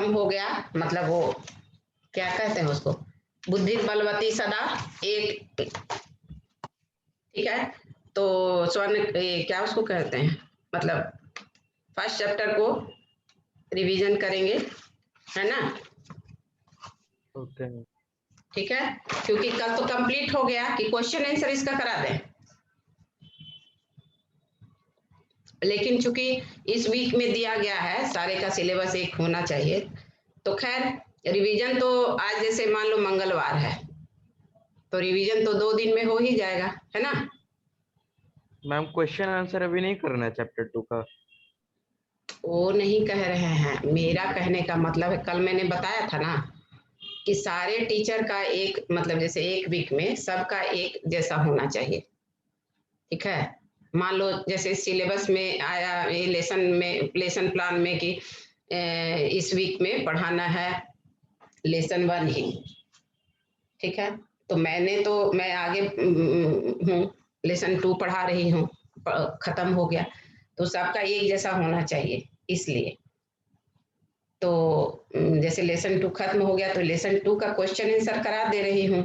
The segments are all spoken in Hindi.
खत्म हो गया, मतलब वो क्या कहते हैं उसको, बुद्धि बलवती सदा एक, ठीक है। तो स्वर्ण क्या उसको कहते हैं, मतलब फर्स्ट चैप्टर को रिवीजन करेंगे, है ना। ओके। ठीक है, क्योंकि कल तो कंप्लीट हो गया कि क्वेश्चन आंसर इसका करा दें, लेकिन चूंकि इस वीक में दिया गया है सारे का सिलेबस एक होना चाहिए, तो खैर रिवीजन तो आज जैसे मान लो मंगलवार है तो रिवीजन तो 2 दिन में हो ही जाएगा, है ना। मैम क्वेश्चन आंसर अभी नहीं करना है चैप्टर 2 का? वो नहीं कह रहे हैं, मेरा कहने का मतलब है कल मैंने बताया था ना कि सारे टीचर का एक मतलब जैसे एक वीक में सबका एक जैसा होना चाहिए, ठीक है। मान लो जैसे सिलेबस में आया ये लेसन प्लान में कि इस वीक में पढ़ाना है लेसन 1 ही, ठीक है। तो मैं आगे हूँ, लेसन 2 पढ़ा रही हूँ, खत्म हो गया, तो सबका एक जैसा होना चाहिए, इसलिए तो जैसे लेसन 2 खत्म हो गया तो लेसन 2 का क्वेश्चन आंसर करा दे रही हूँ,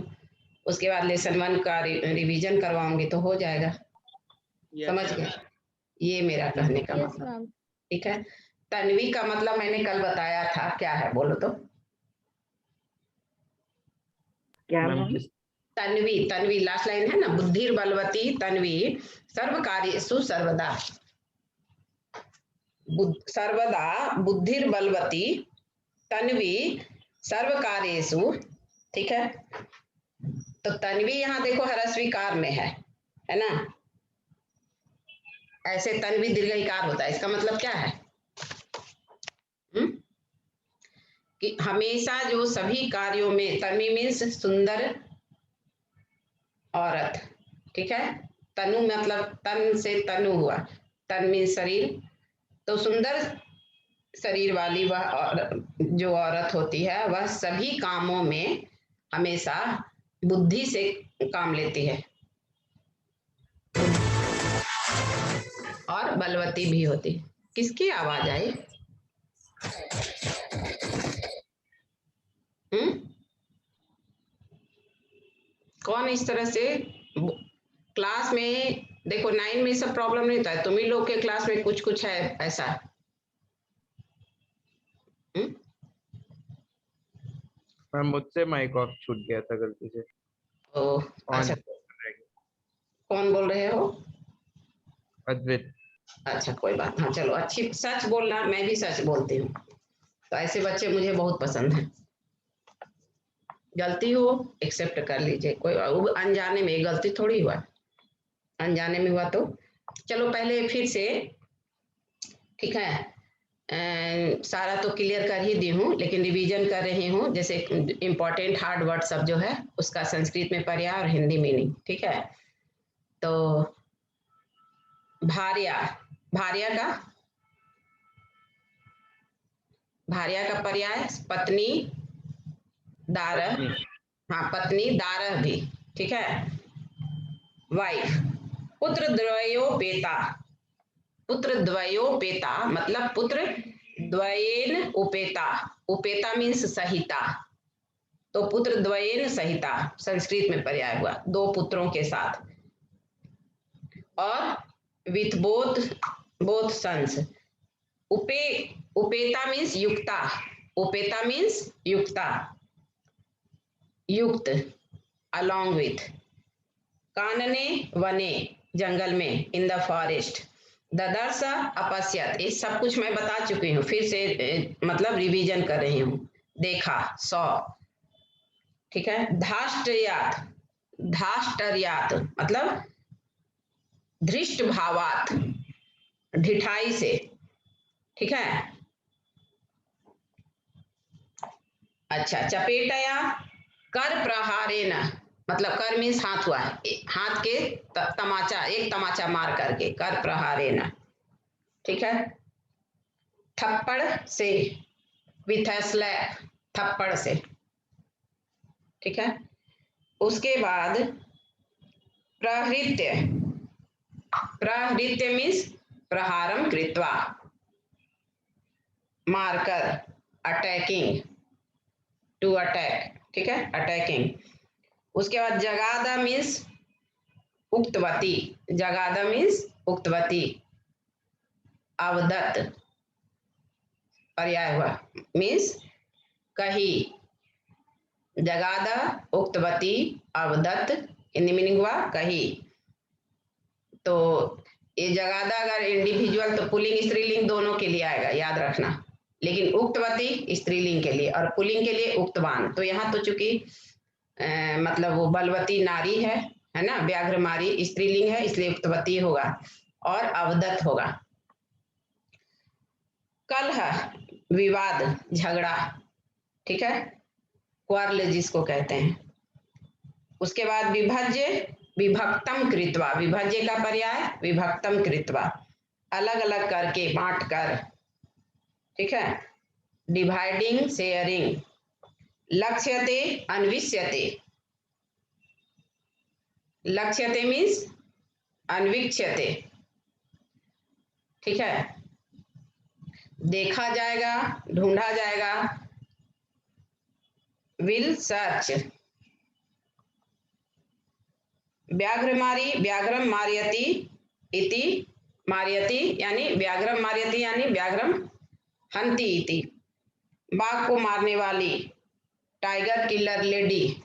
उसके बाद लेसन 1 का रिवीजन करवाऊंगी तो हो जाएगा। समझ गए, ये मेरा कहने का मतलब, ठीक है। तन्वी का मतलब मैंने कल बताया था, क्या है बोलो तो। क्या ma'am ma'am? Tanvi, Tanvi last line है ना, बुद्धिर बलवती तन्वी सर्व कार्येषु सर्वदा, सर्वदा बुद्धिर बलवती तन्वी सर्व कार्येषु, ठीक है। तो तन्वी यहाँ देखो हरस्वीकार में है ना, ऐसे तन्वी दीर्घईकार होता है, इसका मतलब क्या है, कि हमेशा जो सभी कार्यों में, तन्वी मीन्स सुंदर औरत, ठीक है। तनु मतलब तन से तनु हुआ, तन मीन्स शरीर, तो सुंदर शरीर वाली वह जो औरत होती है वह सभी कामों में हमेशा बुद्धि से काम लेती है और बलवती भी होती है। किसकी आवाज आई? कौन इस तरह से क्लास में, देखो 9 में सब प्रॉब्लम नहीं था, तुम ही लोग के क्लास में कुछ कुछ है ऐसा। मैम मुझसे माइक ऑफ छूट गया था गलती से। ओ अच्छा, कौन बोल रहे हो? अद्वैत। अच्छा कोई बात, हाँ चलो, अच्छी सच बोलना, मैं भी सच बोलती हूँ, तो ऐसे बच्चे मुझे बहुत पसंद हैं। गलती हो एक्सेप्ट कर लीजिए, कोई अनजाने में गलती थोड़ी हुआ, अनजाने में हुआ तो चलो पहले फिर से, ठीक है। सारा तो क्लियर कर ही दी हूँ, लेकिन रिवीजन कर रही हूँ, जैसे इंपॉर्टेंट हार्ड वर्ड सब जो है उसका संस्कृत में पर्याय और हिंदी मीनिंग, ठीक है। तो भार्या, भार्या का पर्याय पत्नी, दारह, हाँ पत्नी दारह भी, ठीक है। वाइफ, पुत्र द्वयोपेता, पुत्र द्वयोपेता मतलब पुत्र द्वयेन उपेता, उपेता मीन्स सहिता, तो पुत्र द्वयेन सहिता संस्कृत में पर्याय हुआ, 2 पुत्रों के साथ, और विथ बोथ सन्स, उपेता मीन्स युक्ता, उपेता मीन्स युक्ता, युक्त, along with, कानने वने जंगल में, इन द फॉरेस्ट, ददर्श अपश्यत, ये सब कुछ मैं बता चुकी हूँ, फिर से मतलब रिवीजन कर रही हूँ, देखा, सौ, ठीक है। धाष्टयात, धाष्टर्यात मतलब धृष्ट भावात, ढिठाई से, ठीक है। अच्छा, चपेटया कर प्रहारेण मतलब कर मीन्स हाथ हुआ है, हाथ के तमाचा, एक तमाचा मार करके, कर प्रहारेण, ठीक है। थप्पड़ से, विथ अ स्लैप, थप्पड़ से, ठीक है। उसके बाद प्रहृत्य, प्रहृत्य मीन्स प्रहारम कृत्वा, मारकर, अटैकिंग, टू अटैक, ठीक है, अटैकिंग। उसके बाद जगादा मीन्स उक्तवती, जगादा मीन्स उक्तवती। अवदत्त पर्याय हुआ, मीन्स कही। जगादा, उक्तवती, अवदत्त, हिंदी मीनिंग हुआ कही। तो ये जगादा अगर इंडिविजुअल तो पुल्लिंग स्त्रीलिंग दोनों के लिए आएगा, याद रखना। लेकिन उक्तवती स्त्रीलिंग के लिए और पुल्लिंग के लिए उक्तवान। तो यहाँ तो चूंकि मतलब वो बलवती नारी है ना, व्याघ्रमारी स्त्रीलिंग है, इसलिए उक्तवती होगा और अवदत्त होगा। कलह विवाद झगड़ा, ठीक है, क्वार्ल जिसको कहते हैं। उसके बाद विभज्य विभक्तम कृत्वा, विभज्य का पर्याय विभक्तम कृत्वा, अलग अलग करके, बांट कर, ठीक है, डिवाइडिंग शेयरिंग। लक्ष्यते अन्विष्यते, लक्ष्यते मीन्स अन्वीक्ष्यते, ठीक है, देखा जाएगा, ढूंढा जाएगा। Will search. व्याघ्रमारी व्याघ्रम मार्यति इति, मार्यति यानी व्याघ्रम मार्यति यानी व्याघ्रम हंति इति, बाघ को मारने वाली, टाइगर किलर लेडी।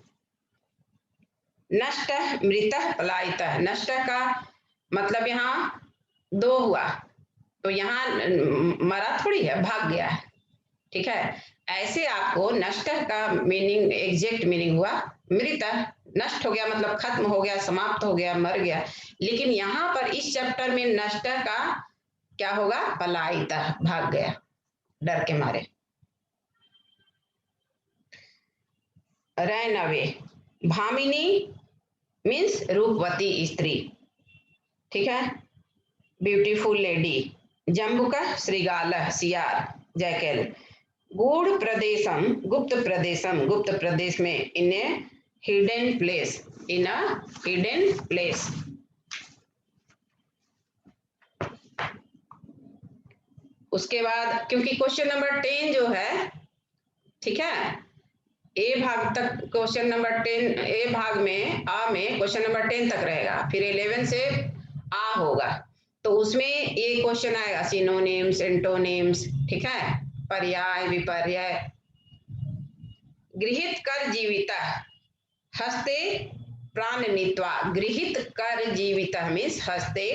नष्ट मृत पलायित, नष्ट का मतलब यहाँ दो हुआ, तो यहाँ मरा थोड़ी है, भाग गया है, ठीक है। ऐसे आपको नष्ट का मीनिंग, एग्जैक्ट मीनिंग हुआ मृत, नष्ट हो गया मतलब खत्म हो गया, समाप्त हो गया, मर गया। लेकिन यहाँ पर इस चैप्टर में नष्ट का क्या होगा, पलायित, भाग गया डर के मारे। रैन अवे, भामिनी मीन्स रूपवती स्त्री, ठीक है, ब्यूटीफुल लेडी। जम्बुक श्रृगाल सियार, जैकल। गूढ़ प्रदेशम गुप्त प्रदेशम, गुप्त प्रदेश में, in a hidden place, in a hidden place. उसके बाद क्योंकि क्वेश्चन नंबर 10 जो है, ठीक है, ए भाग तक क्वेश्चन नंबर 10, ए भाग में आ में क्वेश्चन नंबर 10 तक रहेगा, फिर 11 से आ होगा। तो उसमें ये क्वेश्चन आएगा सिनोनिम्स, एंटोनिम्स, ठीक है, पर्याय विपर्य। गृहीत कर जीवित, हस्ते प्राण नीत्वा, गृहीत कर जीवित मीन्स हस्ते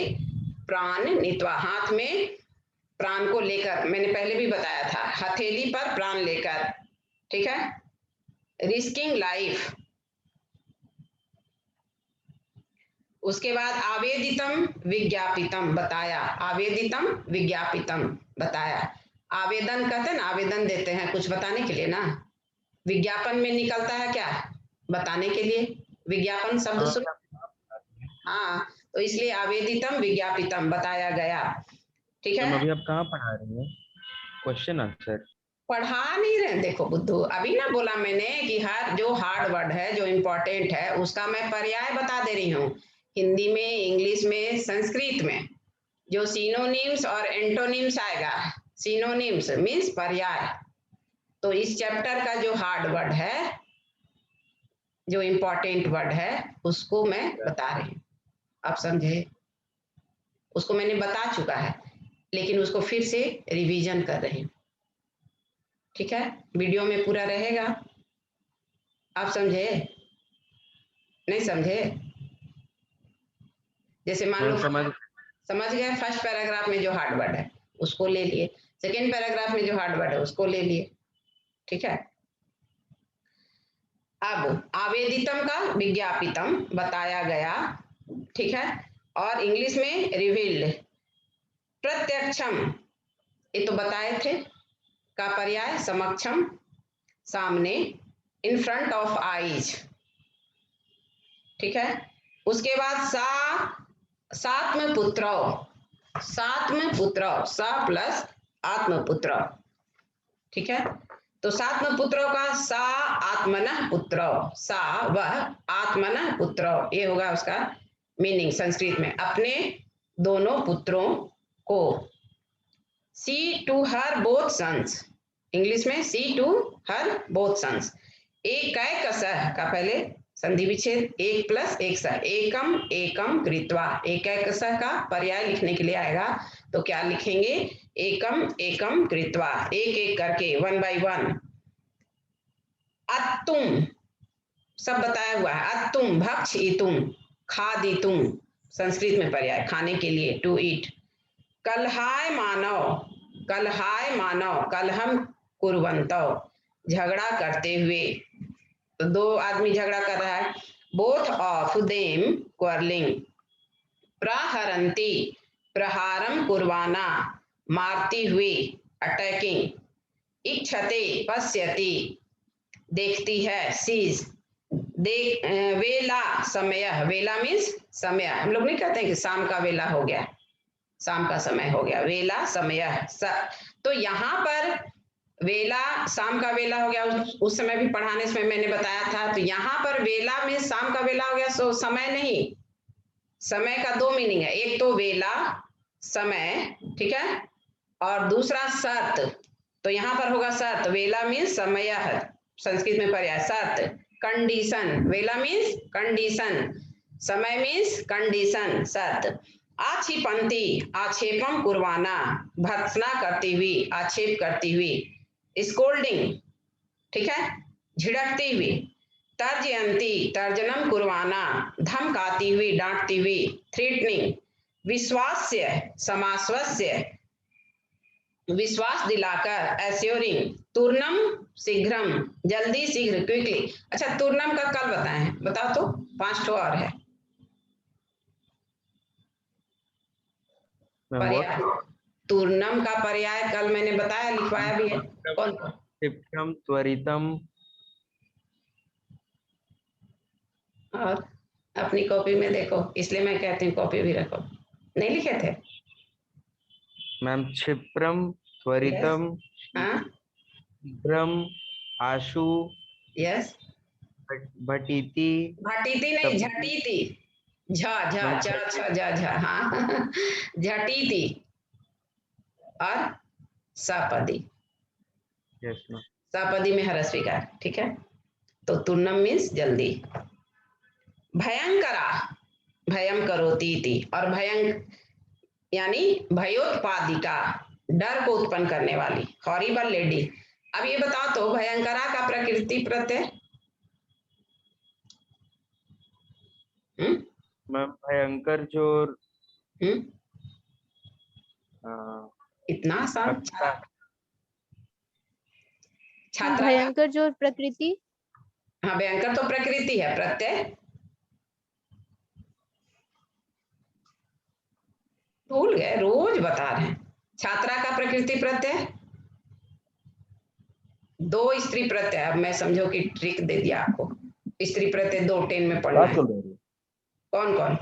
प्राण नीत्वा, हाथ में प्राण को लेकर, मैंने पहले भी बताया था, हथेली पर प्राण लेकर, ठीक है। Risking life. उसके बाद आवेदितम विज्ञापितम बताया, आवेदितम विज्ञापितम बताया। आवेदन कहते हैं ना, आवेदन देते हैं कुछ बताने के लिए ना, विज्ञापन में निकलता है क्या, बताने के लिए, विज्ञापन शब्द सुन, हाँ, तो इसलिए आवेदितम विज्ञापितम बताया गया, ठीक है। अभी आप कहाँ पढ़ा रही हैं क्वेश्चन आंसर? पढ़ा नहीं रहे, देखो बुद्धू, अभी ना बोला मैंने कि हर जो हार्ड वर्ड है, जो इम्पोर्टेंट है, उसका मैं पर्याय बता दे रही हूँ, हिंदी में, इंग्लिश में, संस्कृत में। जो सिनोनिम्स और एंटोनिम्स आएगा, सिनोनिम्स मीन्स पर्याय, तो इस चैप्टर का जो हार्ड वर्ड है, जो इम्पोर्टेंट वर्ड है, उसको मैं बता रही हूँ, आप समझे। उसको मैंने बता चुका है, लेकिन उसको फिर से रिवीजन कर रही हूँ, ठीक है, वीडियो में पूरा रहेगा, आप समझे नहीं समझे। जैसे मान लो समझ गए, फर्स्ट पैराग्राफ में जो हार्ड वर्ड है उसको ले लिए, सेकेंड पैराग्राफ में जो हार्ड वर्ड है उसको ले लिए, ठीक है। अब आवेदितम का विज्ञापितम बताया गया, ठीक है, और इंग्लिश में रिवील्ड। प्रत्यक्षम ये तो बताए थे, का पर्याय समक्षम, सामने, इन फ्रंट ऑफ आईज, ठीक है। उसके बाद सात्मपुत्र, सात्मपुत्र, सा प्लस आत्मपुत्र, ठीक है। तो सात्मपुत्रों का सा आत्मनः पुत्र, सा वह आत्मनः पुत्र, ये होगा उसका मीनिंग संस्कृत में, अपने दोनों पुत्रों को। See to her both sons, English में see to her both sons. एक कसह का पहले संधि विच्छेद, एक प्लस एक सह, एकम एकम कृत्वा। एक कसह का पर्याय लिखने के लिए आएगा तो क्या लिखेंगे, एकम एकम कृत्वा, एक एक करके, वन बाई वन। अत्तुम सब बताया हुआ है, अत्तुम भक्ष इतुम, खादितुम संस्कृत में पर्याय खाने के लिए, टू ईट। कलहाय मानव, कलहाय मानव, कलहम कुर्वन्तौ झगड़ा करते हुए, तो दो आदमी झगड़ा कर रहा है, बोथ ऑफ देम क्वारलिंग। प्रहरन्ति प्रहारम कुर्वाना मारती हुई, अटैकिंग। इच्छते पश्यति देखती है, सीज। देख वेला समय, वेला मीन्स समय, हम लोग नहीं कहते हैं कि शाम का वेला हो गया, शाम का समय हो गया, वेला समय। तो यहाँ पर वेला शाम का वेला हो गया, उस समय भी पढ़ाने समय मैंने बताया था। तो यहाँ पर वेला में शाम का वेला हो गया, सो समय नहीं, समय का दो मीनिंग है, एक तो वेला समय, ठीक है, और दूसरा शर्त। तो यहाँ पर होगा शर्त, वेला मीन्स समय, संस्कृत में पर्याय शर्त, कंडीशन। वेला मीन्स कंडीशन, समय मीन्स कंडीशन, शर्त। आक्षिपंती आक्षेपम कुर्वाना भर्त्सना करती हुई, आक्षेप करती हुई, स्कोल्डिंग, ठीक है, झिड़कती हुई। तर्जयंती तर्जनम कुर्वाना धमकाती हुई, डांटती हुई, थ्रेटनिंग। विश्वास्य समाश्वस्य विश्वास दिलाकर, एश्योरिंग। तूर्णम शीघ्रम जल्दी, शीघ्र क्विकली। अच्छा तूर्णम का कल बताएं, बताओ तो, 5 ठो और है पर्याय। तूर्णम का पर्याय कल मैंने बताया, लिखवाया भी है, कौन कौन? क्षिप्रम त्वरितम। और अपनी कॉपी में देखो, इसलिए मैं कहती हूँ कॉपी भी रखो, नहीं लिखे थे मैम क्षिप्रम त्वरितम, हाँ, शीघ्रम, आशु, यस, भटीति, भटीती नहीं, झटीती, झ झ च छ झ झ, हाँ झटीती और सपदी, यस मैम। सपदी में हरस विकार, ठीक है। तो तुर्नम मीन्स जल्दी। भयंकरा भयम करोती, और भयंक यानी भयोत्पादिका, डर को उत्पन्न करने वाली, हॉरिबल लेडी। अब ये बताओ तो भयंकरा का प्रकृति प्रत्यय, मैम भयंकर जोर, इतना आसान छात्रा। भयंकर जो प्रकृति, हाँ भयंकर तो प्रकृति है, प्रत्यय भूल गए, रोज बता रहे हैं। छात्रा का प्रकृति प्रत्यय, दो स्त्री प्रत्यय। अब मैं समझो कि ट्रिक दे दिया आपको, स्त्री प्रत्यय 2 10 में पढ़ना है। कौन कौन?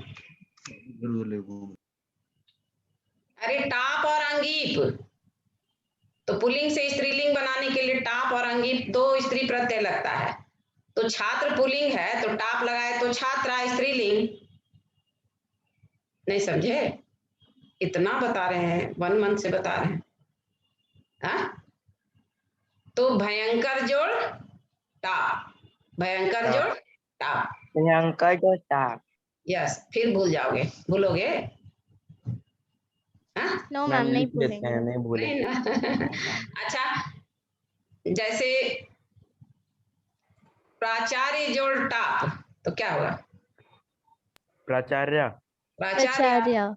अरे टाप और अंगीप, तो पुल्लिंग से स्त्रीलिंग बनाने के लिए टाप और अंगीप 2 स्त्री प्रत्यय लगता है। तो छात्र पुल्लिंग है तो टाप लगाए तो छात्रा स्त्रीलिंग। नहीं समझे? इतना बता रहे हैं, 1 मंथ से बता रहे हैं। हाँ? तो भयंकर जोड़ टाप, भयंकर जोड़ टाप, भयंकर जो टाप। यस, फिर भूल जाओगे, भूलोगे? नो मैम नहीं भूलेंगे, नहीं भूलेंगे। अच्छा, जैसे प्राचार्य जोड़ टाप तो क्या होगा? प्राचार्य, प्राचार्य,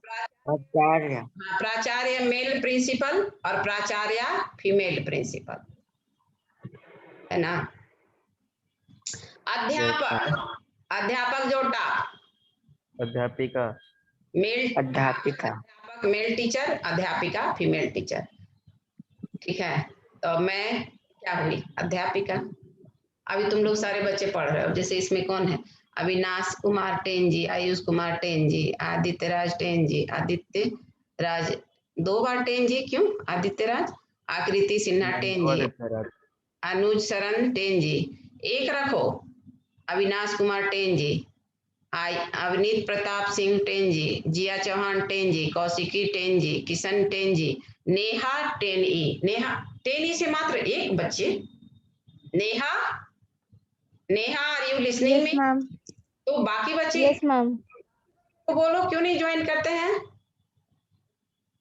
प्राचार्य, हाँ, प्राचार्य मेल प्रिंसिपल और प्राचार्य फीमेल प्रिंसिपल, है ना। अध्यापक, अध्यापक जो टाप, अध्यापिका, मेल अध्यापिका, अध्यापक मेल टीचर, अध्यापिका फीमेल टीचर, ठीक है। तो मैं क्या हुई? अध्यापिका। अभी तुम लोग सारे बच्चे पढ़ रहे हो, जैसे इसमें कौन है? अविनाश कुमार टेन जी, आयुष कुमार टेन जी, आदित्य राज टेन जी, आदित्य राज 2 बार टेन जी, क्यों? आदित्य राज, आकृति सिन्हा टेन जी, अनुज शरण टेन जी, एक रखो, अविनाश कुमार टेन जी, अवनीत प्रताप सिंह टेन जी, जिया चौहान टेन जी, कौशिकी टेन जी, किशन टेन जी, नेहा टेन ई, नेहा टेनी से मात्र एक बच्चे। Neha, Neha are you listening yes me? Ma'am. तो बाकी बच्चे यस मैम। तो बोलो क्यों नहीं ज्वाइन करते हैं?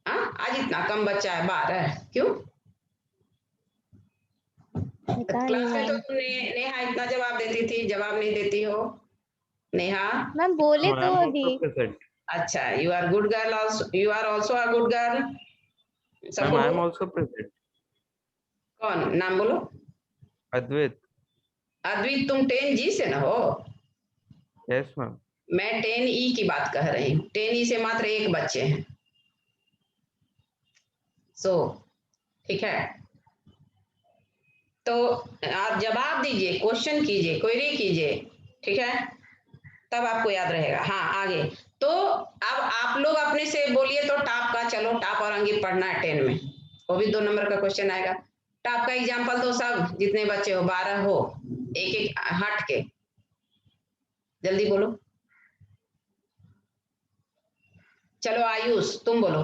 आज इतना कम बच्चा है, 12, क्यों? पता नहीं क्लास में तो मैम। नेहा इतना जवाब देती थी, जवाब नहीं देती हो नेहा। मैम बोले No, तो I'm अभी। also present. अच्छा, you are good girl also, you are also a good girl. Ma'am, I'm also present. कौन नाम बोलो? Advait. अद्वित, तुम 10G से ना हो? Yes, ma'am. मैं 10E की बात कह रही हूँ। 10E से मात्र एक बच्चे हैं। ठीक है, तो आप जवाब दीजिए, क्वेश्चन कीजिए, क्वेरी कीजिए, ठीक है, तब आपको याद रहेगा। हाँ, आगे तो अब आप लोग अपने से बोलिए तो टाप का, चलो टाप और अंकित पढ़ना है 10 में, वो भी 2 नंबर का क्वेश्चन आएगा। टाप का एग्जाम्पल दो, सब जितने बच्चे हो, 12 हो, एक एक हट के जल्दी बोलो। चलो आयुष तुम बोलो।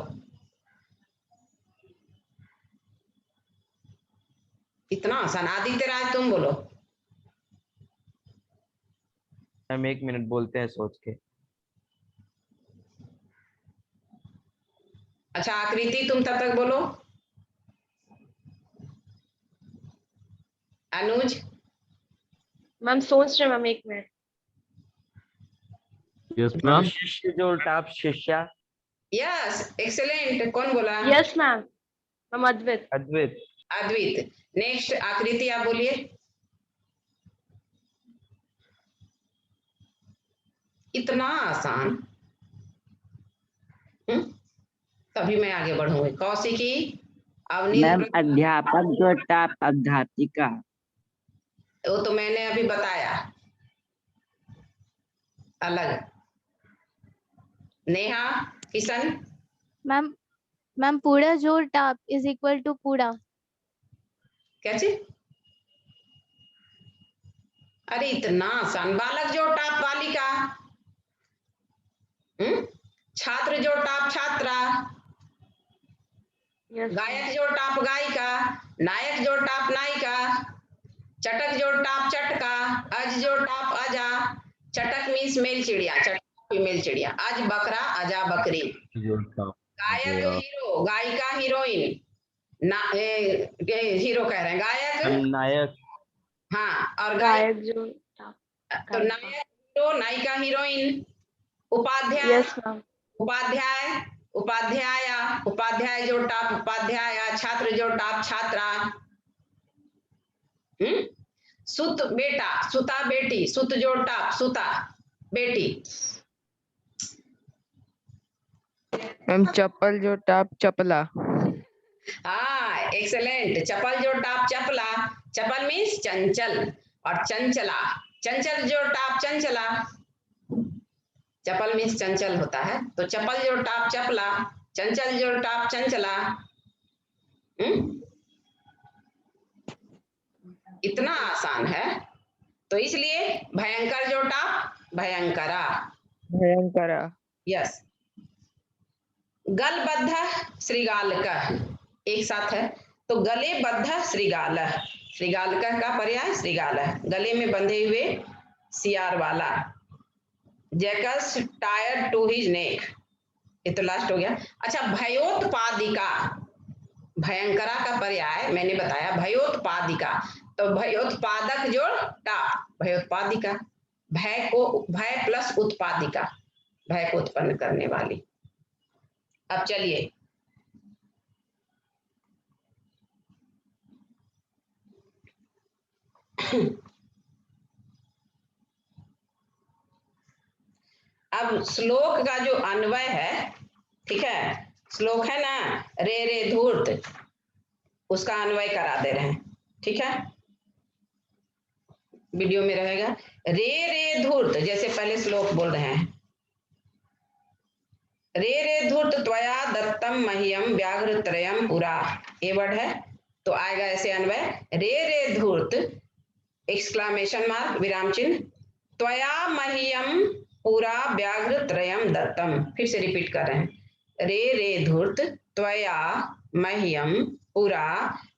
इतना आसान। आदित्य राज तुम बोलो। हम 1 मिनट बोलते हैं सोच के। अच्छा आकृति तुम तब तक बोलो। अनुज। मैम सोच रहे ma'am 1 minute. Yes ma'am ma'am. शिष्य जो टाप शिष्या। Yes excellent. कौन बोला? Yes ma'am. मैम अद्वैत। अद्वैत। अद्वित। नेक्स्ट आकृति आप बोलिए। इतना आसान। तभी मैं आगे बढ़ूंगी। कौशिकी, अवनीत। मैम अध्यापक जो टाप अध्यापिका। वो तो मैंने अभी बताया, अलग। नेहा, किशन। मैम मैम पूरा जोड़ टाप इज इक्वल टू पूरा। क्या चीज? अरे इतना आसान। बालक जोड़ टाप बालिका, छात्र जोड़ टाप छात्रा, यस गायक जोड़ टाप गायिका, नायक जोड़ टाप नायिका, चटक जोड़ टाप चटका, अज जोड़ टाप अजा। चटक मीन्स मेल चिड़िया, चटक फीमेल चिड़िया, अज बकरा अजा बकरी। गायक हीरो, गायिका हीरोइन, हीरो कह रहे हैं, गायक नायक। हाँ, और गायक जो तो नायक हीरो, नायिका हीरोइन। उपाध्याय, यस मैम। उपाध्याय, उपाध्याया, उपाध्याय जो टाप उपाध्याया, छात्र जो टाप छात्रा। सुत बेटा, सुता बेटी, सुत जो टाप सुता बेटी। मैम चप्पल जो टाप चपला। हाँ एक्सेलेंट। चपल जो टाप चपला, चपल मीन्स चंचल, और चंचला, चंचल जो टाप चंचला। चपल मीन्स चंचल होता है, तो चपल जो टाप चपला, चंचल जो टाप चंचला। इतना आसान है, तो इसलिए भयंकर जो टाप भयंकरा। भयंकरा। यस। गलबद्ध श्रृगालक एक साथ है, तो गले बद्ध श्रृगाल, श्रृगालक का पर्याय श्रृगाल, गले में बंधे हुए सियार वाला। Jackals tier two his neck, ये तो लास्ट हो गया। अच्छा भयोत्पादिका, भयंकरा का पर्याय मैंने बताया भयोत्पादिका, तो भयोत्पादक जो टाप भयोत्पादिका। भय को, भय प्लस उत्पादिका, भय को उत्पन्न करने वाली। अब चलिए अब श्लोक का जो अन्वय है, ठीक है, श्लोक है ना, रे रे धूर्त, उसका अन्वय करा दे रहे हैं, ठीक है, वीडियो में रहेगा। रे रे धूर्त, जैसे पहले श्लोक बोल रहे हैं, रे रे धूर्त त्वया दत्तम मह्यम व्याघ्र त्रयम पुरा, ये वर्ड है, तो आएगा ऐसे अन्वय, रे रे धूर्त एक्सक्लामेशन मार्क विराम चिन्ह, त्वया मह्यम पूरा व्याघ्र त्रयम दत्तम। फिर से रिपीट कर रहे हैं, रे रे धूर्त त्वया मह्यम पुरा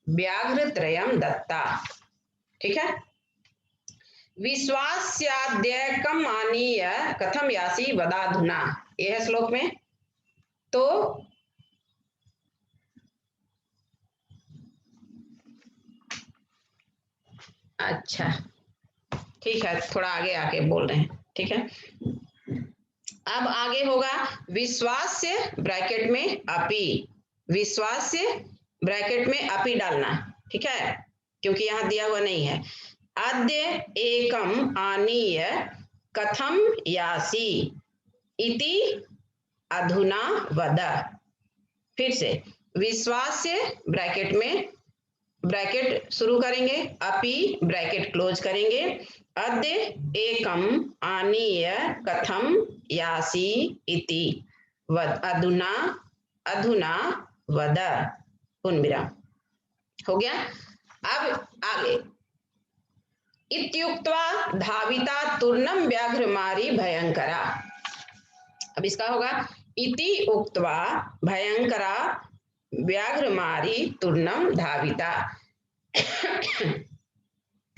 व्याघ्र त्रयम दत्ता। ठीक है, विश्वास्याद्यकम आनीय कथम यासी वदाधुना, ये है श्लोक में। तो अच्छा ठीक है, थोड़ा आगे आके बोल रहे हैं। ठीक है, अब आगे होगा विश्वास्य ब्रैकेट में अपि, विश्वास्य ब्रैकेट में अपि डालना। ठीक है, क्योंकि यहां दिया हुआ नहीं है। अद्य एकम आनीय कथम यासी इति अधुना वद। फिर से विश्वास्य ब्रैकेट में, ब्रैकेट शुरू करेंगे, अपि ब्रैकेट क्लोज करेंगे, अद्य एकम आनीय कथम यासी इति वद, अधुना अधुना वद, पूर्ण विराम। हो गया। अब आगे, इत्युक्त्वा धाविता तूर्णम व्याघ्रमारी भयंकरा। अब इसका होगा इति उक्त्वा भयंकरा व्याघ्रमारी तूर्णम धाविता।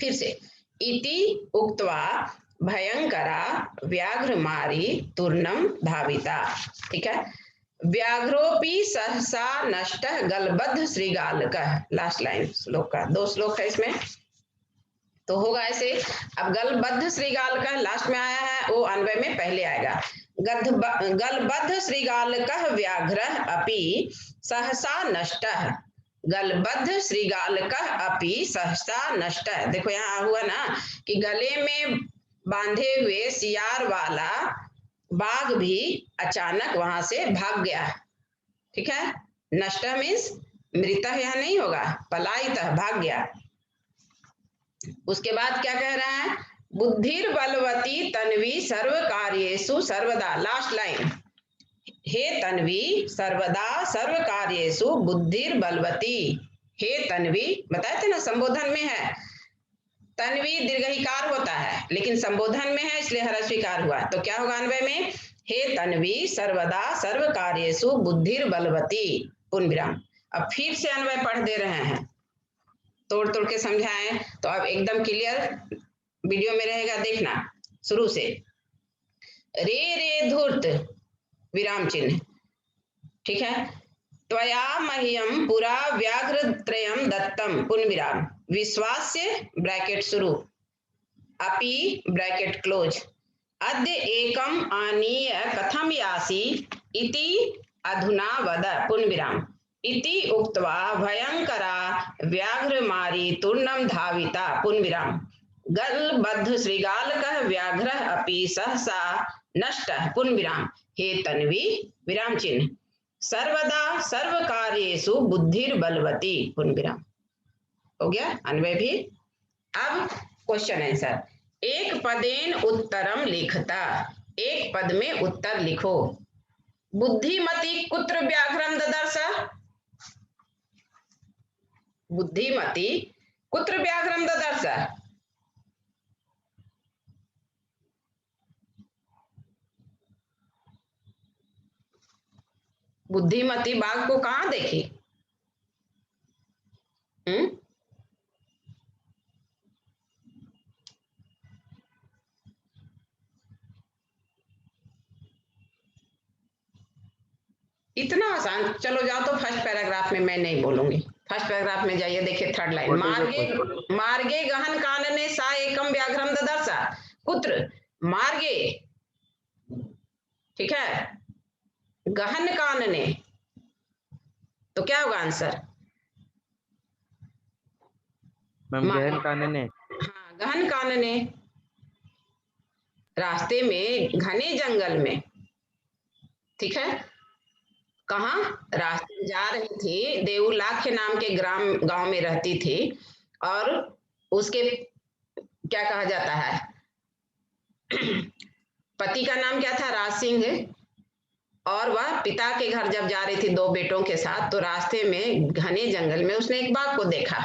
फिर से इति उक्त्वा भयंकरा व्याघ्रमारी तूर्णम धाविता। ठीक है, व्याघ्रोपि सहसा नष्टः गलबद्ध श्रीगालकः, लास्ट लाइन श्लोक का, 2 श्लोक है इसमें, तो होगा ऐसे। अब गलबद्ध श्रीगालकः लास्ट में आया है, वो अन्वय में पहले आएगा। गलबद्ध श्रीगालकः व्याघ्रः अपि सहसा नष्टः, गलबद्ध श्रीगालकः अपि सहसा नष्टः। देखो यहाँ हुआ ना कि गले में बांधे हुए सियार वाला बाघ भी अचानक वहां से भाग गया। ठीक है, नष्ट मीन्स मृतः यहाँ नहीं होगा, पलायितः, भाग गया। उसके बाद क्या कह रहा है, बुद्धिर बलवती तन्वी सर्व कार्येषु सर्वदा, लास्ट लाइन, हे तन्वी सर्वदा सर्व कार्येषु बुद्धिर बलवती। हे तन्वी, बताए थे ना संबोधन में है, तन्वी दीर्घिकार होता है, लेकिन संबोधन में है इसलिए ह्रस्वीकार हुआ। तो क्या होगा अन्वय में, हे तन्वी सर्वदा सर्व कार्येषु बुद्धिर बलवती, पूर्ण विराम। अब फिर से अन्वय पढ़ दे रहे हैं, तोड़ तोड़ के समझाएं, तो अब एकदम क्लियर वीडियो में रहेगा, देखना शुरू से। रे रे धूर्त विराम चिन्ह। ठीक है, त्वया मह्यम पुरा व्याघ्र त्रयम दत्तम, पूर्ण विराम, विश्वास्य ब्रैकेट शुरू, अपि ब्रैकेट क्लोज, अद्य एकम आनीय कथम यासी इति अधुना वद, पूर्ण विराम, इति उक्त्वा भयंकरा व्याघ्रमारी तूर्णम धाविता, पूर्ण विराम, गलबद्ध श्रीगालकः व्याघ्रः अपि सहसा नष्टः, पूर्ण विराम, हे तन्वी विराम चिन्ह सर्वदा सर्व कार्येषु बुद्धिर बलवती, पूर्ण विराम। हो गया अन्वय भी। अब क्वेश्चन आंसर, एक पदेन उत्तरम लिखता, एक पद में उत्तर लिखो। बुद्धिमती कुत्र व्याघ्रम ददर्श, बुद्धिमती कुत्र व्याघ्रम ददर्श, बुद्धिमती बाघ को कहाँ देखी? इतना आसान, चलो जाओ तो फर्स्ट पैराग्राफ में, मैं नहीं बोलूंगी, फर्स्ट पैराग्राफ में जाइए, देखिए थर्ड लाइन, मार्गे गहन कानने सा एकम व्याघ्रम ददर्शा, कुत्र मार्गे, ठीक है, गहन कानने, तो क्या होगा आंसर? गहन कानने, हाँ, गहन कानने, रास्ते में, घने जंगल में। ठीक है, कहाँ? रास्ते में जा रही थी, देवलाख्य नाम के गांव में रहती थी, और उसके क्या कहा जाता है, पति का नाम क्या था? राज सिंह, और वह पिता के घर जब जा रही थी 2 बेटों के साथ, तो रास्ते में घने जंगल में उसने एक बाघ को देखा।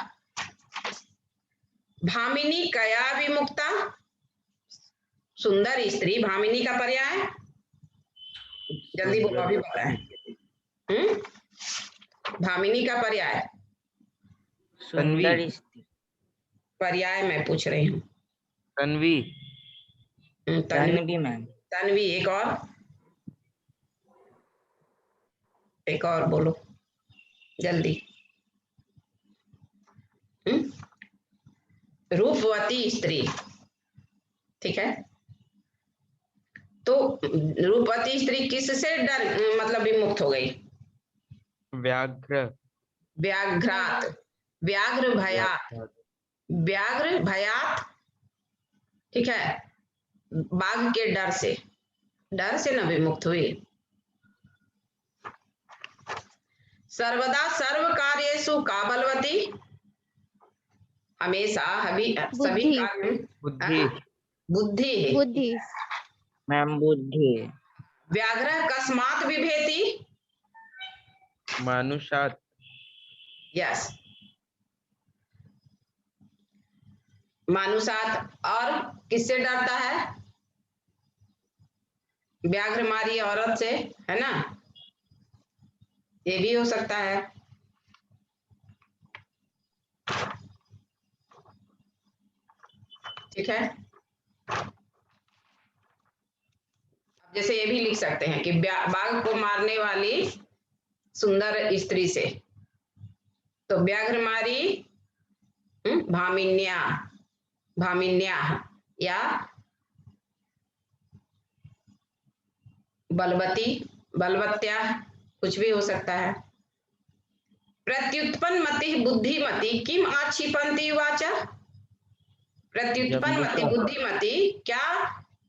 भामिनी कया विमुक्ता, सुंदर स्त्री, भामिनी का पर्याय, जल्दी बोलो, अभी बताएं। भामिनी का पर्याय सुंदर स्त्री। पर्याय मैं पूछ रही हूँ। तन्वी। तन्वी। तन्वी मैम। तन्वी, एक और बोलो जल्दी। रूपवती स्त्री, ठीक है। तो रूपवती स्त्री किससे डर मतलब विमुक्त हो गई? व्याघ्र। व्याघ्रात, व्याघ्र भयात, व्याघ्र। व्याघ्र भयात, ठीक है। बाघ के डर से न विमुक्त हुई। सर्वदा सर्व कार्येषु का बलवती, हमेशा सभी बुद्धि। कार्य में बुद्धि। बुद्धि है। बुद्धि। मैम बुद्धि। व्याघ्र कस्मात विभेति, मानुषात। यस, मानुषात। और किससे डरता है? व्याघ्र मारी औरत से, है ना, ये भी हो सकता है। ठीक है। जैसे ये भी लिख सकते हैं कि बाघ को मारने वाली सुंदर स्त्री से, तो व्याघ्र मारी भामिन्या, भामिन्या या बलवती, बलवत्या, कुछ भी हो सकता है। प्रत्युत्पन्न मति बुद्धिमती किम आक्षिपन्ति वाचा, प्रत्युत्पन्न मति बुद्धिमती क्या,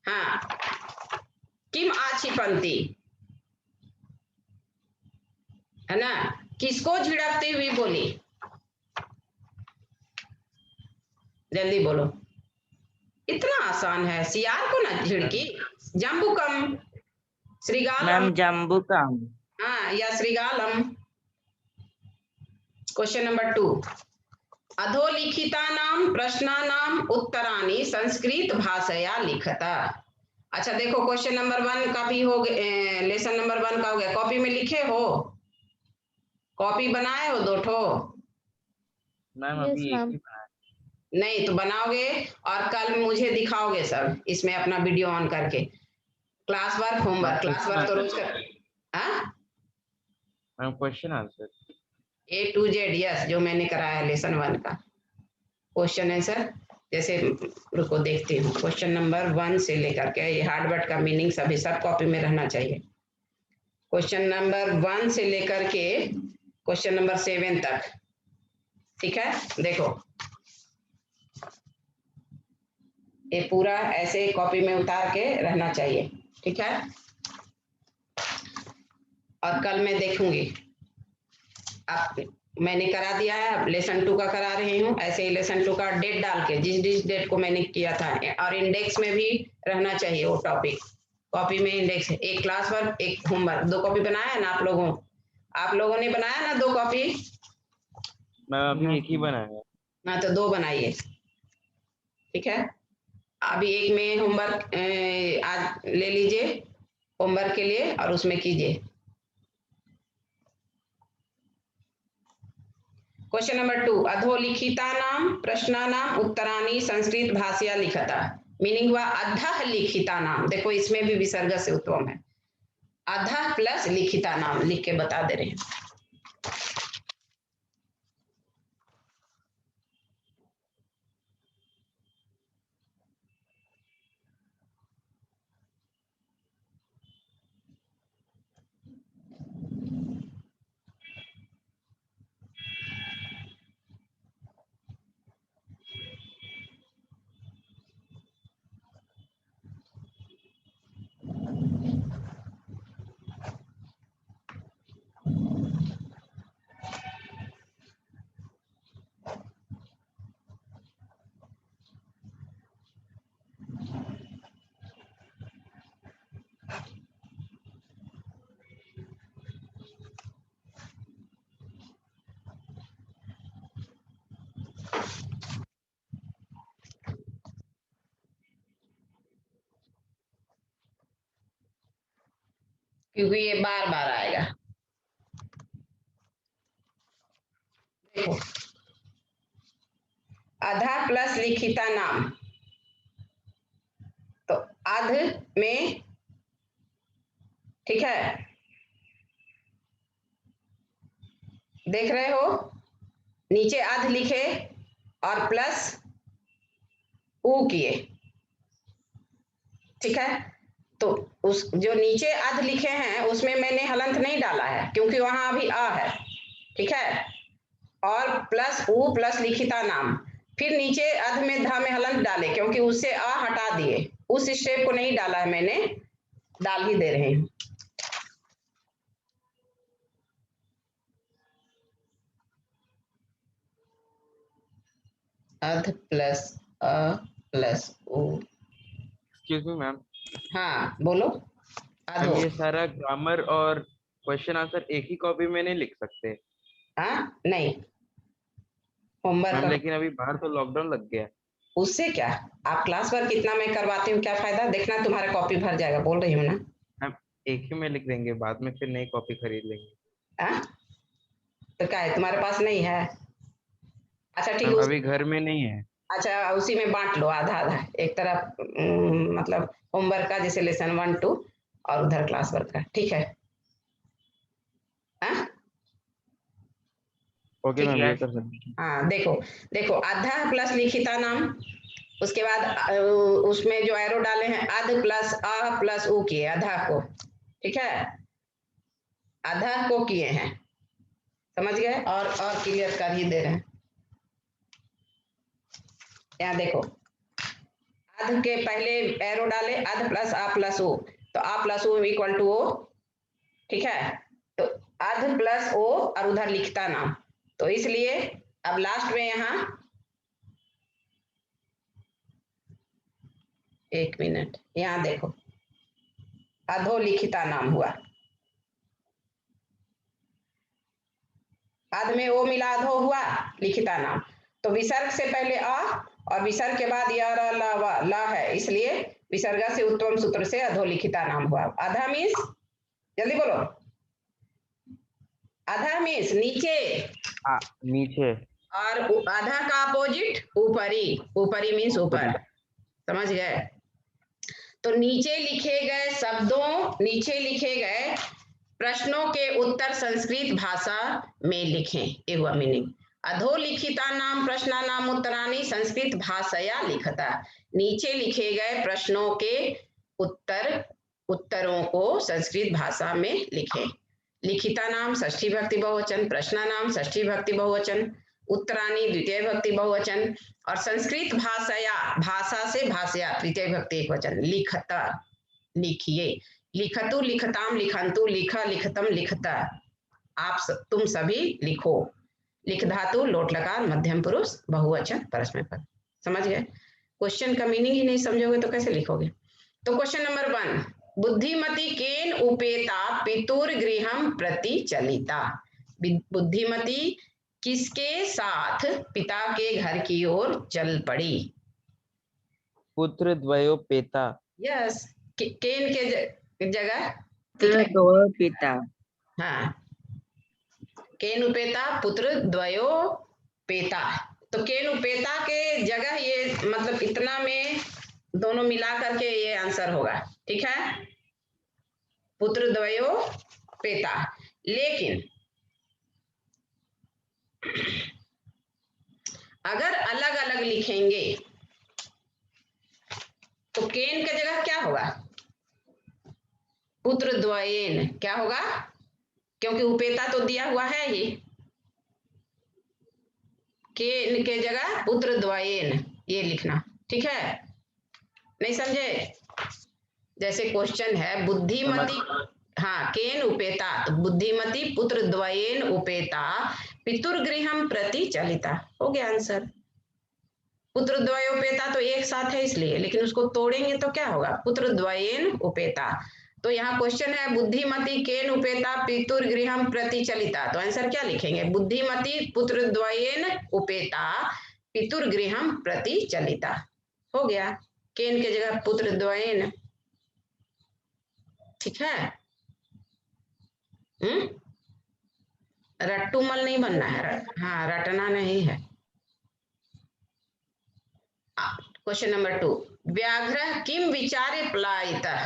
हाँ, किम आक्षिपन्ति, है ना, किसको झिड़कती हुई बोली? जल्दी बोलो, इतना आसान है। सियार को ना झिड़की, जम्बुकम, श्रीगालम, मैम जम्बुकम। हाँ, या श्रीगालम। क्वेश्चन नंबर 2, अधोलिखितानां प्रश्नानां उत्तराणि संस्कृत भाषया लिखता। अच्छा देखो, क्वेश्चन नंबर 1 का भी हो गया, लेसन नंबर 1 का हो गया। कॉपी में लिखे हो? कॉपी बनाए हो 2 ठो? मैम यस अभी एक मैम। ही बनाया। नहीं तो बनाओगे और कल मुझे दिखाओगे सब, इसमें अपना वीडियो ऑन करके। Class work, homework, class work तो रोज कर, हाँ, ma'am question answer. A to Z, yes, जो मैंने कराया है लेसन 1 का क्वेश्चन आंसर। जैसे रुको देखती हूँ, क्वेश्चन नंबर 1 से लेकर के ये हार्ड वर्ड का मीनिंग सभी सब कॉपी में रहना चाहिए। क्वेश्चन नंबर 1 से लेकर के क्वेश्चन नंबर 7 तक, ठीक है। देखो ये पूरा ऐसे कॉपी में उतार के रहना चाहिए, ठीक है। और कल मैं देखूंगी, अब मैंने करा दिया है, अब लेसन 2 का करा रही हूँ। ऐसे ही लेसन 2 का डेट डाल के, जिस डेट को मैंने किया था, और इंडेक्स में भी रहना चाहिए वो टॉपिक। कॉपी में इंडेक्स है, एक क्लास वर्क, एक होमवर्क, 2 कॉपी बनाया ना आप लोगों ने बनाया ना 2 कॉपी? मैम अभी एक ही बनाया। ना तो 2 बनाइए, ठीक है। अभी एक में होमवर्क आज ले लीजिए होमवर्क के लिए और उसमें कीजिए। क्वेश्चन नंबर 2, अधोलिखितानां प्रश्नानां उत्तराणि संस्कृत भाषया लिखता। मीनिंग हुआ अधः लिखितानां, देखो इसमें भी विसर्ग से उत्तम है, अधः प्लस लिखितानां लिख के बता दे रहे हैं। क्योंकि ये बार बार आएगा। देखो अधा प्लस लिखिता नाम, तो अध में, ठीक है, देख रहे हो, नीचे अध लिखे और प्लस ऊ किए, ठीक है। तो उस जो नीचे अध लिखे हैं उसमें मैंने हलंत नहीं डाला है क्योंकि वहां अभी अ है, ठीक है, और प्लस ऊ प्लस लिखिता नाम, फिर नीचे अध में धा में हलंत डाले क्योंकि उससे अ हटा दिए, उस स्टेप को नहीं डाला है मैंने, डाल ही दे रहे हैं। अध प्लस अ प्लस ऊ, एक्सक्यूज मी मैम, हाँ बोलो। मैम अधो, ये सारा ग्रामर और क्वेश्चन आंसर एक ही कॉपी में नहीं लिख सकते हाँ नहीं, होमवर्क मैम, का लेकिन अभी बाहर तो लॉकडाउन लग गया है। उससे क्या, आप क्लास वर्क कितना मैं करवाती हूँ, क्या फायदा, देखना तुम्हारा कॉपी भर जाएगा, बोल रही हूँ ना। मैम एक ही में लिख देंगे, बाद में फिर नई कॉपी खरीद लेंगे। हाँ तो क्या है, तुम्हारे पास नहीं है, अच्छा ठीक है, मैम अभी घर में नहीं है। अच्छा उसी में बांट लो आधा आधा, एक तरफ मतलब होमवर्क का जैसे लेसन 1 2 और उधर क्लास वर्क का, ठीक है। हाँ ओके ठीक मैम, है, ये कर सकते हैं। हाँ देखो, देखो अधा प्लस लिखिता नाम, उसके बाद उसमें जो एरो डाले हैं अध प्लस अ प्लस ऊ किए अधा को, ठीक है, अधा को किए हैं, समझ गए, और क्लियर कर ही दे रहे हैं। यहाँ देखो, अध के पहले एरो डाले अध प्लस आ प्लस ओ, तो आ प्लस ओ इक्वल टू ओ, ठीक है, तो अध प्लस ओ और उधर लिखता नाम, तो इसलिए अब लास्ट में यहाँ, एक मिनट, यहाँ देखो अधो लिखिता नाम हुआ, अध में ओ मिला अधो हुआ लिखिता नाम, तो विसर्ग से पहले अ और विसर्ग के बाद य र ल व ल है, इसलिए विसर्ग से उत्तम सूत्र से अधोलिखिता नाम हुआ। अधा मीन्स, जल्दी बोलो, अधा मीन्स नीचे, नीचे। और आधा का अपोजिट ऊपरी, ऊपरी मीन्स ऊपर, समझ गए। तो नीचे लिखे गए शब्दों, नीचे लिखे गए प्रश्नों के उत्तर संस्कृत भाषा में लिखें, ये हुआ मीनिंग। अधोलिखिता नाम प्रश्ना नाम उत्तरानी संस्कृत भाषया लिखता, नीचे लिखे गए प्रश्नों के उत्तरों को संस्कृत भाषा में लिखें। लिखिता नाम षष्ठी भक्ति बहुवचन, प्रश्ना नाम षष्ठी भक्ति बहुवचन, उत्तरानी द्वितीय भक्ति बहुवचन, और संस्कृत भाषया, भाषा से भाषया तृतीय भक्ति एकवचन, लिखता, लिखिए, लिखतु लिखताम लिखंतु लिख लिखतम लिखता, तुम सभी लिखो, लिख धातु लोट लकार मध्यम पुरुष बहुवचन परस्मै पद, समझ गए। क्वेश्चन का मीनिंग ही नहीं समझोगे तो कैसे लिखोगे। तो क्वेश्चन नंबर 1, बुद्धिमती केन उपेता पितुर गृहम प्रति चलिता, बुद्धिमती किसके साथ पिता के घर की ओर चल पड़ी। पुत्र द्वयोपेता। यस, केन के जगह, पुत्र द्वयो पिता। हाँ, केन उपेता पुत्र द्वयो पेता, तो केन उपेता के जगह ये मतलब इतना में दोनों मिला करके ये आंसर होगा, ठीक है, पुत्र द्वयो पेता। लेकिन अगर अलग अलग लिखेंगे तो केन का जगह क्या होगा, पुत्र द्वयेन, क्या होगा, क्योंकि उपेता तो दिया हुआ है ही, केन के जगह पुत्र द्वयेन ये लिखना, ठीक है, नहीं समझे। जैसे क्वेश्चन है बुद्धिमती, हाँ केन उपेता, तो बुद्धिमती पुत्र द्वयेन उपेता पितुर्गृहम प्रति चलिता, हो गया आंसर। पुत्र द्वयोपेता तो एक साथ है इसलिए, लेकिन उसको तोड़ेंगे तो क्या होगा, पुत्र द्वयेन उपेता। तो यहाँ क्वेश्चन है बुद्धिमती केन उपेता पितुर्गृहम प्रति चलिता, तो आंसर क्या लिखेंगे, बुद्धिमती पुत्र द्वयेन उपेता पितुर्गृहम प्रति चलिता, हो गया, केन के जगह पुत्र द्वयेन, ठीक है। रट्टूमल नहीं बनना है, हाँ रटना नहीं है। क्वेश्चन नंबर 2, व्याघ्र किम विचारे पलायितः,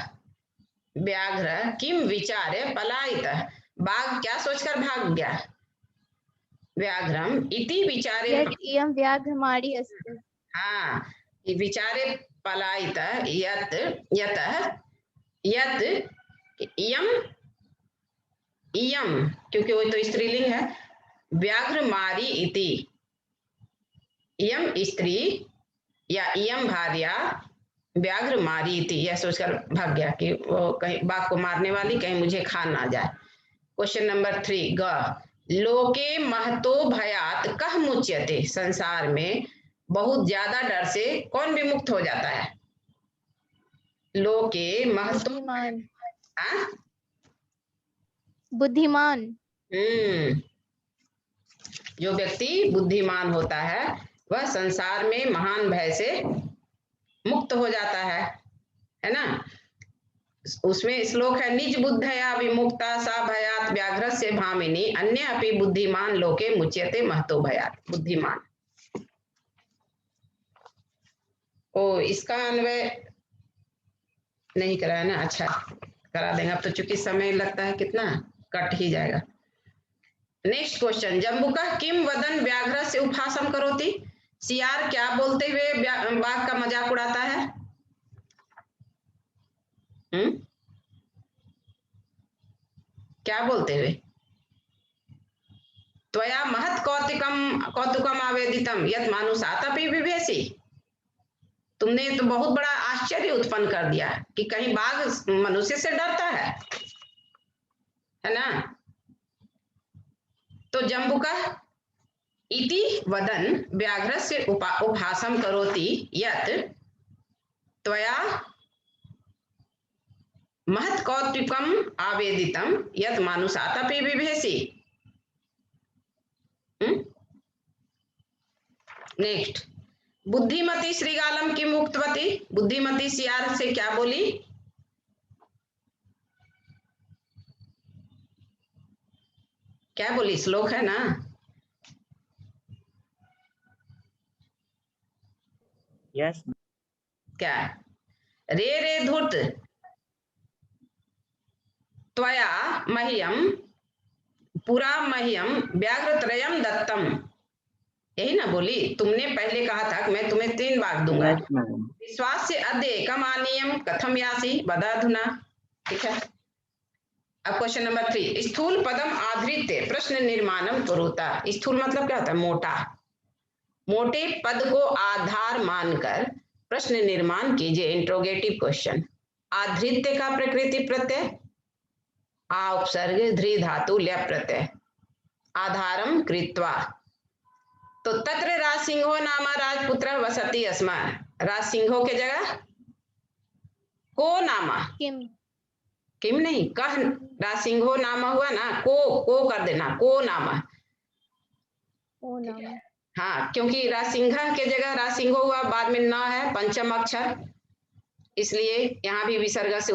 व्याघ्र किम विचारे पलायितः, बाघ क्या सोचकर भाग गया, व्याघ्रम इति विचारे, यत् इयं व्याघ्रमारी अस्ति। हाँ, विचारे पलायितः यत् यतः यत् इयम इयम, क्योंकि वो तो स्त्रीलिंग है, व्याघ्र मारी इति, इयम स्त्री या इयम भार्या व्याघ्र मारी इति, यह सोचकर भाग गया कि वो कहीं बाघ को मारने वाली कहीं मुझे खा ना जाए। क्वेश्चन नंबर 3, ग लोके महतो भयात कह मुच्यते, संसार में बहुत ज्यादा डर से कौन विमुक्त हो जाता है, लोके महतो, बुद्धिमान। हाँ? बुद्धिमान। जो व्यक्ति बुद्धिमान होता है वह संसार में महान भय से मुक्त हो जाता है ना। उसमें श्लोक है, निज बुद्धया विमुक्ता सा भयात व्याघ्रस्य भामिनी अन्य अपि बुद्धिमान लोके मुच्यते महतो भयात, बुद्धिमान। ओ, इसका अन्वय नहीं करा है ना, अच्छा करा देंगे। अब तो चूंकि समय लगता है, कितना कट ही जाएगा। नेक्स्ट क्वेश्चन, जम्बुका किम वदन व्याघ्र से उपहासम करोति, सियार क्या बोलते हुए बाघ का मजाक उड़ाता है? क्या बोलते हुए? त्वया महत् कौतुकम आवेदितम यत् मानुषातपि बिभेषि, तुमने तो बहुत बड़ा आश्चर्य उत्पन्न कर दिया कि कहीं बाघ मनुष्य से डरता है ना। तो जम्बुका इति वदन व्याघ्र से उपहासम करोति यत् त्वया महत् कौतुकम आवेदितम यत् मानुषातपि बिभेषि। नेक्स्ट, बुद्धिमती श्रीगालम किम उक्तवती, बुद्धिमती सियार से क्या बोली? क्या बोली? श्लोक है ना, यस क्या? रे रे धूर्त त्वया मह्यम पुरा मह्यम व्याघ्रत्रयम दत्तम, यही ना बोली? तुमने पहले कहा था कि मैं तुम्हें 3 बाघ दूंगा, यस मैम विश्वास से अद्य एकम आनीयम कथम यासी बदाधुना। ठीक है। अब क्वेश्चन नंबर 3, स्थूल पदम आधृत्य प्रश्न निर्माणम कुरुता, स्थूल मतलब क्या होता है? मोटा। मोटे पद को आधार मानकर प्रश्न निर्माण कीजिए, इंट्रोगेटिव क्वेश्चन। आधृत्य का प्रकृति प्रत्यय, आ उपसर्ग ध्री धातु ल्य प्रत्यय, आधारम कृत्वा। तो तत्र राजसिंहो नामा राजपुत्र वसति अस्मा, राजसिंहो के जगह को नामा, किम। किम नहीं, कह, राजसिंहो नामा हुआ ना, को कर देना, को नामा। ओ नाम। हाँ, क्योंकि राजसिंह के जगह राजसिंहो हुआ, बाद में न है पंचम अक्षर, इसलिए यहाँ भी विसर्ग से